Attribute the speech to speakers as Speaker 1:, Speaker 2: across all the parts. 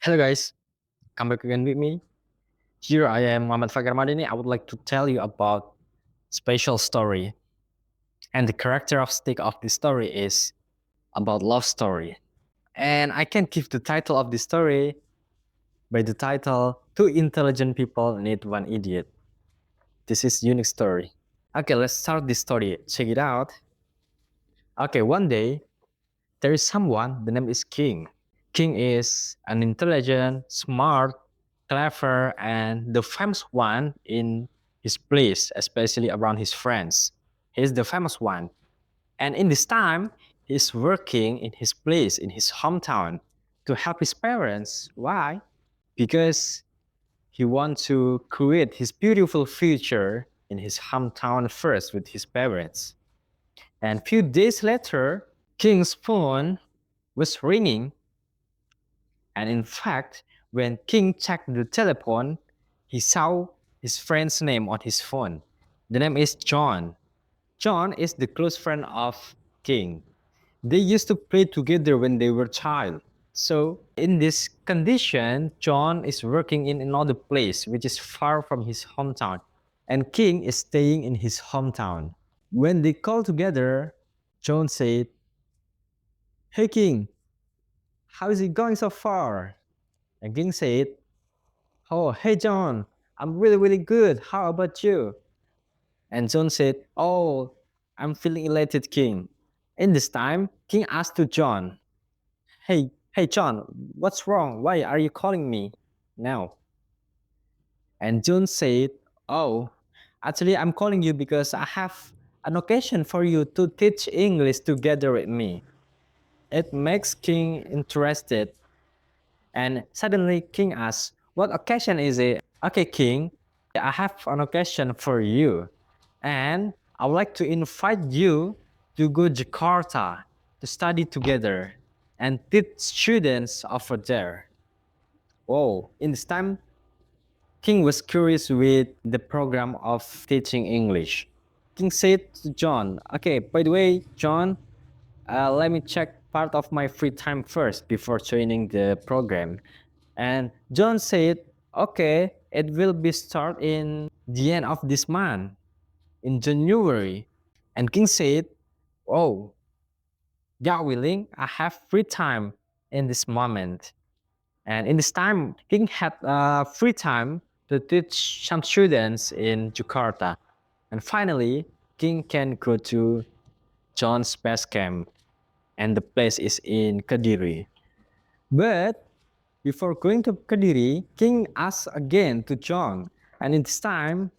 Speaker 1: Hello guys, come back again with me. Here I am, Muhammad Fakar Madini. I would like to tell you about special story. And the characteristic of this story is about love story. And I can give the title of this story by the title Two Intelligent People Need One Idiot. This is unique story. Okay, let's start this story. Check it out. Okay, one day there is someone, the name is King. King is an intelligent, smart, clever, and the famous one in his place, especially around his friends. He's the famous one. And in this time, he's working in his place, in his hometown, to help his parents. Why? Because he wants to create his beautiful future in his hometown first with his parents. And few days later, King's phone was ringing. And in fact, when King checked the telephone, he saw his friend's name on his phone. The name is John. John is the close friend of King. They used to play together when they were child. So in this condition, John is working in another place which is far from his hometown, and King is staying in his hometown. When they call together, John said, "Hey King, how is it going so far?" And King said, "Oh, hey John, I'm really, really good. How about you?" And John said, "Oh, I'm feeling elated, King." In this time, King asked to John, hey John, what's wrong? Why are you calling me now?" And John said, "Oh, actually, I'm calling you because I have an occasion for you to teach English together with me." It makes King interested. And suddenly King asks, "What occasion is it?" "Okay, King, I have an occasion for you. And I would like to invite you to go Jakarta to study together and teach students over there." Oh, in this time, King was curious with the program of teaching English. King said to John, "Okay, by the way, John, let me check part of my free time first before joining the program." And John said, "Okay, it will be start in the end of this month, in January." And King said, "Oh, God willing, I have free time in this moment." And in this time, King had free time to teach some students in Jakarta. And finally, King can go to John's base camp, and the place is in Kediri. But before going to Kediri, King asked again to John. And in this time,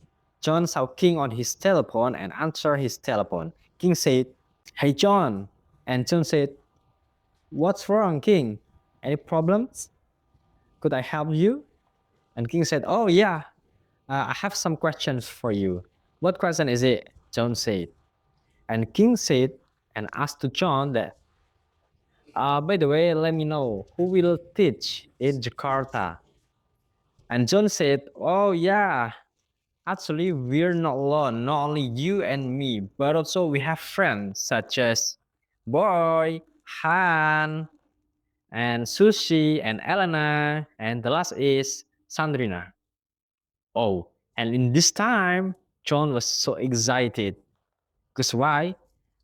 Speaker 1: John saw King on his telephone and answered his telephone. King said, "Hey John." And John said, "What's wrong, King? Any problems? Could I help you?" And King said, "Oh yeah, I have some questions for you." "What question is it?" John said. And King said and asked to John that, "By the way, let me know who will teach in Jakarta." And John said, "Oh yeah, actually we're not alone, not only you and me, but also we have friends such as Boy, Han, and Sushi, and Elena, and the last is Sandrina." Oh, and in this time, John was so excited. Because why?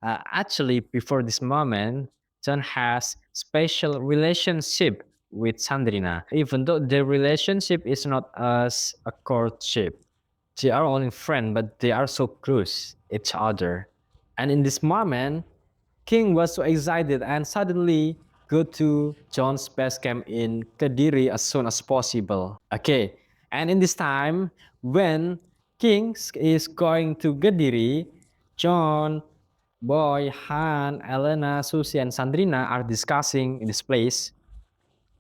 Speaker 1: Actually, before this moment, John has special relationship with Sandrina. Even though their relationship is not as a courtship, they are only friends, but they are so close each other. And in this moment, King was so excited and suddenly go to John's base camp in Kediri as soon as possible. Okay, and in this time, when King is going to Kediri, John, Boy, Han, Elena, Susie, and Sandrina are discussing in this place.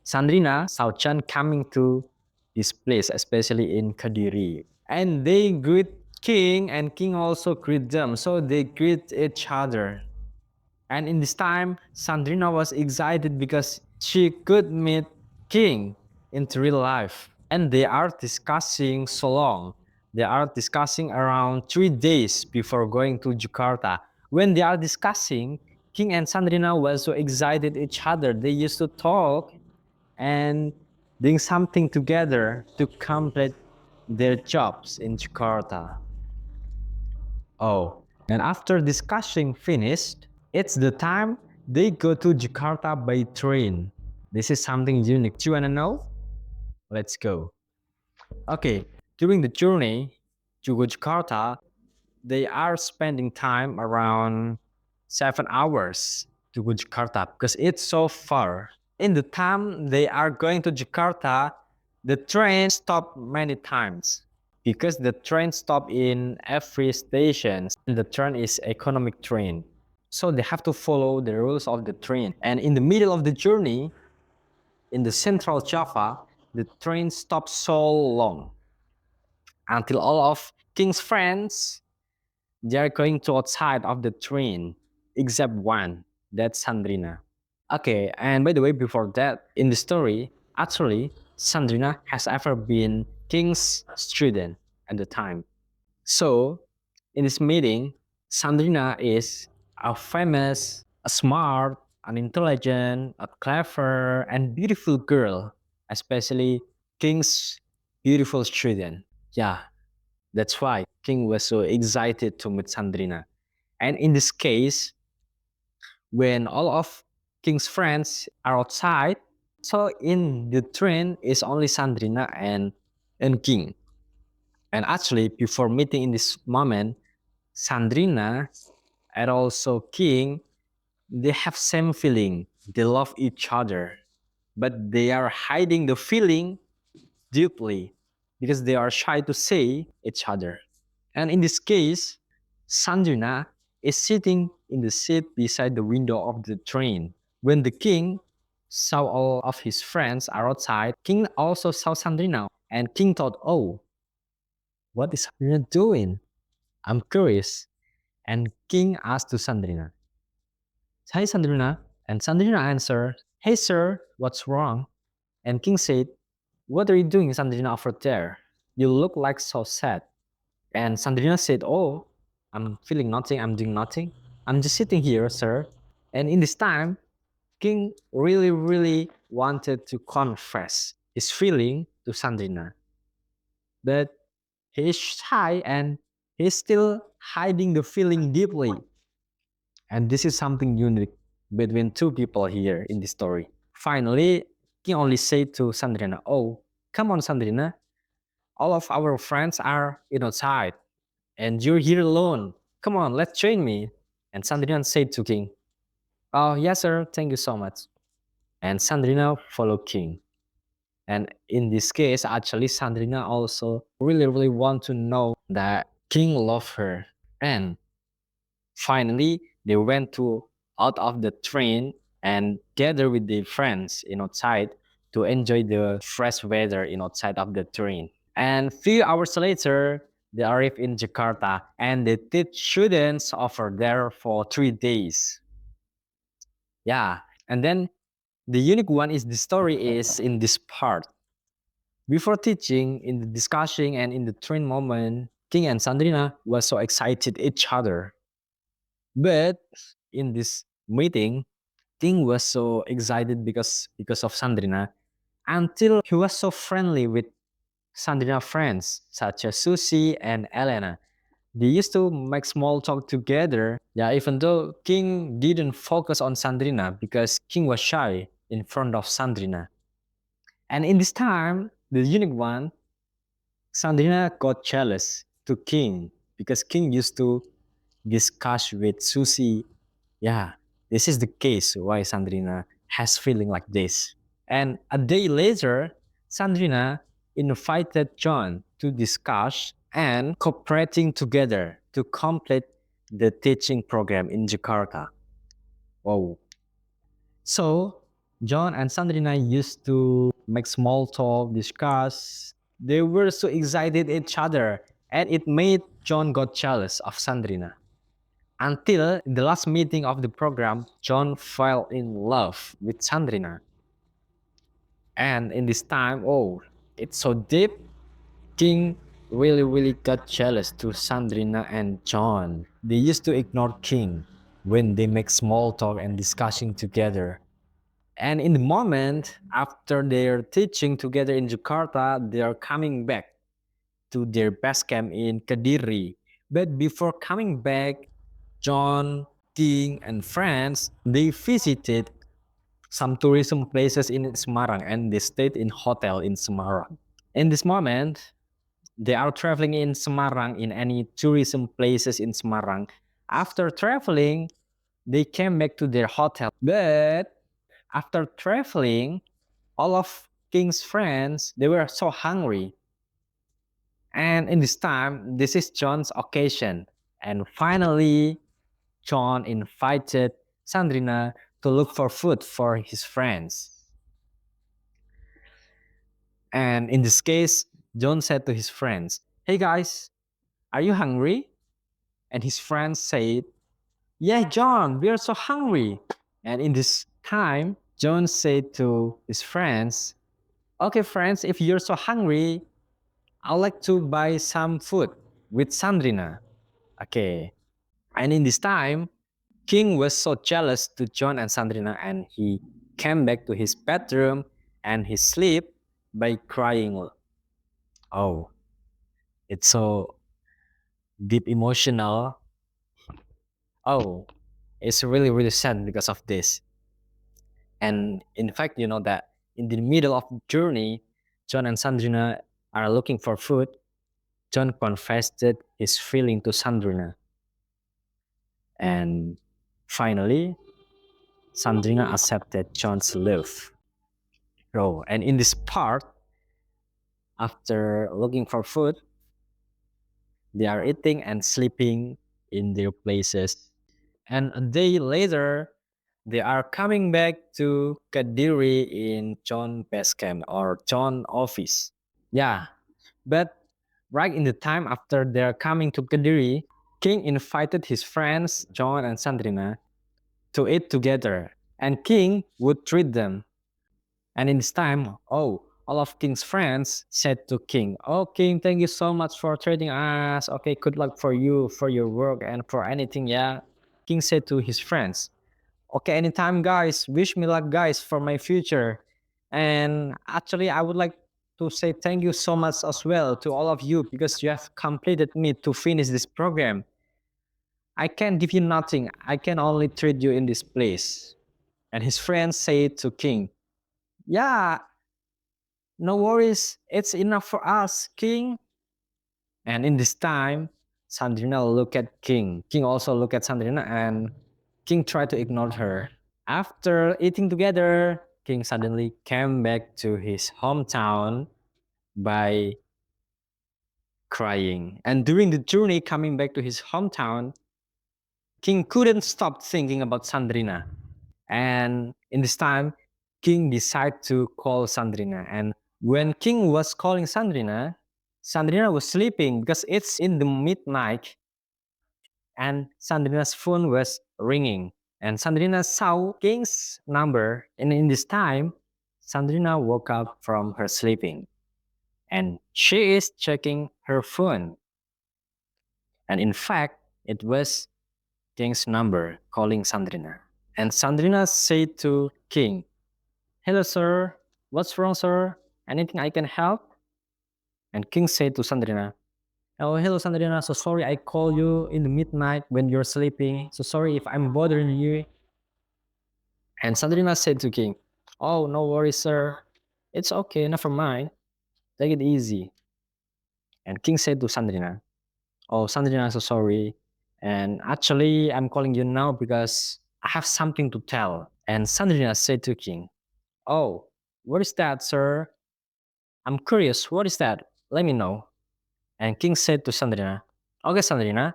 Speaker 1: Sandrina saw John coming to this place, especially in Kediri. And they greet King, and King also greet them. So they greet each other. And in this time, Sandrina was excited because she could meet King in real life. And they are discussing so long. They are discussing around 3 days before going to Jakarta. When they are discussing, King and Sandrina were so excited each other. They used to talk and doing something together to complete their jobs in Jakarta. Oh, and after discussing finished, it's the time they go to Jakarta by train. This is something unique. Do you wanna know? Let's go. Okay, during the journey to Jakarta, they are spending time around 7 hours to go Jakarta because it's so far. In the time they are going to Jakarta, the train stopped many times because the train stop in every station. And the train is economic train. So they have to follow the rules of the train. And in the middle of the journey, in the central Java, the train stopped so long until all of King's friends they are going to outside of the train, except one, that's Sandrina. Okay, and by the way, before that, in the story, actually, Sandrina has ever been King's student at the time. So, in this meeting, Sandrina is a famous, a smart, an intelligent, a clever, and beautiful girl, especially King's beautiful student. Yeah, that's why King was so excited to meet Sandrina. And in this case, when all of King's friends are outside, so in the train is only Sandrina and King. And actually, before meeting in this moment, Sandrina and also King, they have same feeling. They love each other, but they are hiding the feeling deeply because they are shy to say each other. And in this case, Sanjuna is sitting in the seat beside the window of the train. When the king saw all of his friends are outside, King also saw Sandrina. And King thought, oh, what is Sandrina doing? I'm curious. And King asked to Sandrina, hi Sandrina. And Sandrina answered, hey sir, what's wrong? And King said, what are you doing, Sandrina, over there? You look like so sad. And Sandrina said, oh, I'm feeling nothing, I'm doing nothing. I'm just sitting here, sir. And in this time, King really, really wanted to confess his feeling to Sandrina. But he is shy and he's still hiding the feeling deeply. And this is something unique between two people here in this story. Finally, King only said to Sandrina, oh, come on, Sandrina. All of our friends are outside and you're here alone. Come on, let's join me. And Sandrina said to King, oh, yes, sir, thank you so much. And Sandrina followed King. And in this case, actually, Sandrina also really, really want to know that King loved her. And finally, they went to out of the train and gather with their friends outside to enjoy the fresh weather outside of the train. And few hours later, they arrive in Jakarta and they teach students over there for 3 days. Yeah. And then the unique one is the story is in this part. Before teaching, in the discussing and in the train moment, King and Sandrina was so excited each other. But in this meeting, King was so excited because of Sandrina until he was so friendly with Sandrina friends such as Susie and Elena. They used to make small talk together. Yeah, even though King didn't focus on Sandrina because King was shy in front of Sandrina. And in this time, the unique one, Sandrina got jealous to King because King used to discuss with Susie. Yeah, this is the case why Sandrina has feeling like this. And a day later, Sandrina invited John to discuss and cooperating together to complete the teaching program in Jakarta. Oh, so John and Sandrina used to make small talk, discuss. They were so excited each other, and it made John got jealous of Sandrina. Until the last meeting of the program, John fell in love with Sandrina. And in this time, oh, it's so deep. King really, really got jealous to Sandrina and John. They used to ignore King when they make small talk and discussing together. And in the moment after they're teaching together in Jakarta, they are coming back to their base camp in Kediri. But before coming back, John, King, and friends they visited some tourism places in Semarang and they stayed in hotel in Semarang. In this moment, they are traveling in Semarang in any tourism places in Semarang. After traveling, they came back to their hotel. But after traveling, all of King's friends they were so hungry. And in this time, this is John's occasion. And finally, John invited Sandrina to look for food for his friends. And in this case, John said to his friends, "Hey guys, are you hungry?" And his friends said, "Yeah, John, we are so hungry." And in this time, John said to his friends, "Okay, friends, if you're so hungry, I'd like to buy some food with Sandrina." Okay. And in this time, King was so jealous to John and Sandrina and he came back to his bedroom and he sleep by crying. Oh, it's so deep emotional. Oh, it's really, really sad because of this. And in fact, you know that in the middle of the journey, John and Sandrina are looking for food. John confessed his feeling to Sandrina. And finally, Sandrina accepted John's love. Oh, and in this part, after looking for food, they are eating and sleeping in their places. And a day later, they are coming back to Kadiri in John base camp or John office. Yeah, but right in the time after they're coming to Kadiri, King invited his friends John and Sandrina to eat together, and King would treat them. And in this time, oh, all of King's friends said to King, "Oh, King, thank you so much for treating us. Okay, good luck for you, for your work, and for anything." Yeah. King said to his friends, "Okay, anytime, guys. Wish me luck, guys, for my future." And actually, I would like to say thank you so much as well to all of you because you have completed me to finish this program. I can't give you nothing. I can only treat you in this place. And his friends said to King, "Yeah, no worries. It's enough for us, King." And in this time, Sandrina looked at King. King also looked at Sandrina and King tried to ignore her. After eating together, King suddenly came back to his hometown by crying. And during the journey coming back to his hometown, King couldn't stop thinking about Sandrina. And in this time, King decided to call Sandrina. And when King was calling Sandrina, Sandrina was sleeping because it's in the midnight and Sandrina's phone was ringing. And Sandrina saw King's number. And in this time, Sandrina woke up from her sleeping and she is checking her phone. And in fact, it was King's number calling Sandrina. And Sandrina said to King, "Hello, sir. What's wrong, sir? Anything I can help?" And King said to Sandrina, "Oh, hello, Sandrina. So sorry I call you in the midnight when you're sleeping. So sorry if I'm bothering you." And Sandrina said to King, "Oh, no worries, sir. It's okay. Never mind. Take it easy." And King said to Sandrina, "Oh, Sandrina, so sorry. And actually, I'm calling you now because I have something to tell." And Sandrina said to King, "Oh, what is that, sir? I'm curious. What is that? Let me know." And King said to Sandrina, "Okay, Sandrina,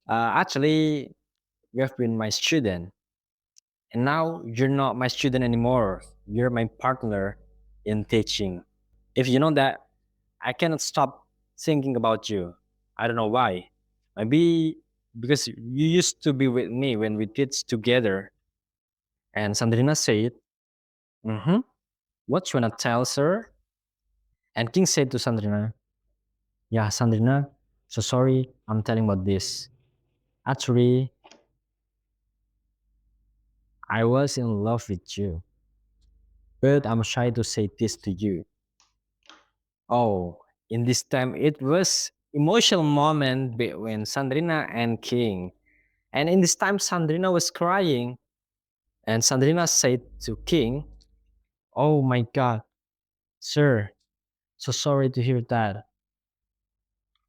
Speaker 1: actually, you have been my student. And now you're not my student anymore. You're my partner in teaching. If you know that, I cannot stop thinking about you. I don't know why. Maybe because you used to be with me when we teach together." And Sandrina said, "Mm-hmm. What you wanna tell, sir?" And King said to Sandrina, "Yeah, Sandrina, so sorry I'm telling about this. Actually, I was in love with you, but I'm shy to say this to you. Oh, in this time it was emotional moment between Sandrina and King. And in this time Sandrina was crying and Sandrina said to King, "Oh my god, sir, so sorry to hear that.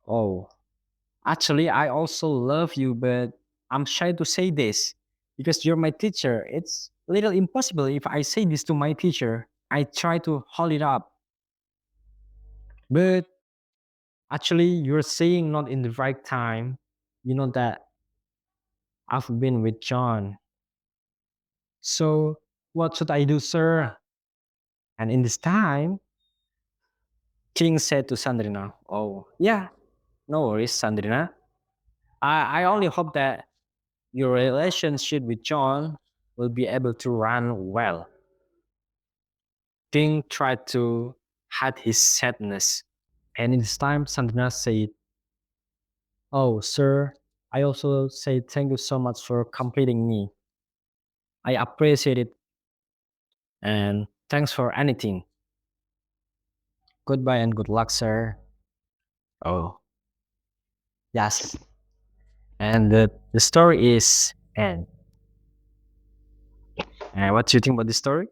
Speaker 1: Oh, actually I also love you, but I'm shy to say this because you're my teacher. It's a little impossible if I say this to my teacher. I try to hold it up, but actually you're saying not in the right time. You know that I've been with John. So what should I do, sir?" And in this time, King said to Sandrina, "Oh, yeah, no worries, Sandrina. I only hope that your relationship with John will be able to run well." King tried to hide his sadness. And in this time, Sandrina said, "Oh, sir, I also say thank you so much for completing me. I appreciate it and thanks for anything. Goodbye and good luck, sir." Oh, yes. And the story is end. And what do you think about this story?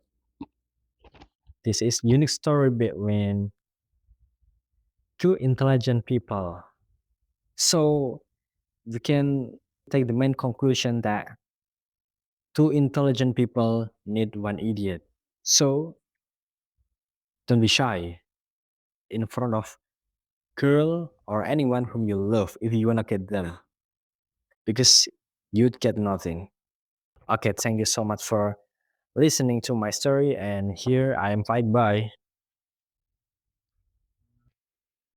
Speaker 1: This is unique story between two intelligent people. So we can take the main conclusion that two intelligent people need one idiot. So don't be shy in front of girl or anyone whom you love if you wanna get them because you'd get nothing. Okay, thank you so much for listening to my story and here I am bye bye.